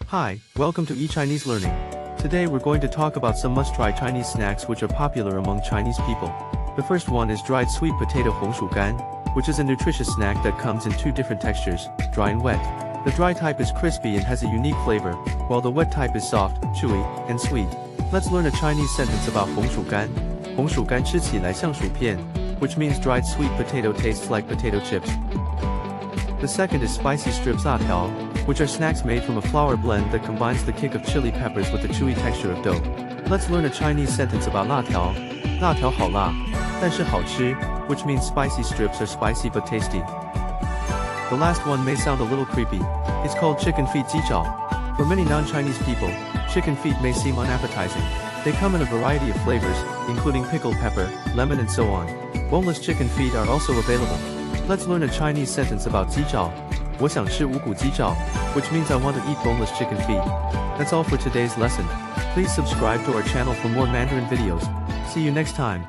Hi, welcome to eChinese Learning. Today we're going to talk about some must-try Chinese snacks which are popular among Chinese people. The first one is dried sweet potato hongshugan, which is a nutritious snack that comes in two different textures, dry and wet. The dry type is crispy and has a unique flavor, while the wet type is soft, chewy, and sweet. Let's learn a Chinese sentence about hongshugan. Hongshugan 吃起来像薯片, which means dried sweet potato tastes like potato chips. The second is spicy strips atiao, which are snacks made from a flour blend that combines the kick of chili peppers with the chewy texture of dough. Let's learn a Chinese sentence about 辣条. 辣条好辣, 但是好吃, which means spicy strips are spicy but tasty. The last one may sound a little creepy. It's called chicken feet jijiao. For many non-Chinese people, chicken feet may seem unappetizing. They come in a variety of flavors, including pickled pepper, lemon and so on. Boneless chicken feet are also available. Let's learn a Chinese sentence about 鸡爪. 我想吃无骨鸡爪, which means I want to eat boneless chicken feet. That's all for today's lesson. Please subscribe to our channel for more Mandarin videos. See you next time.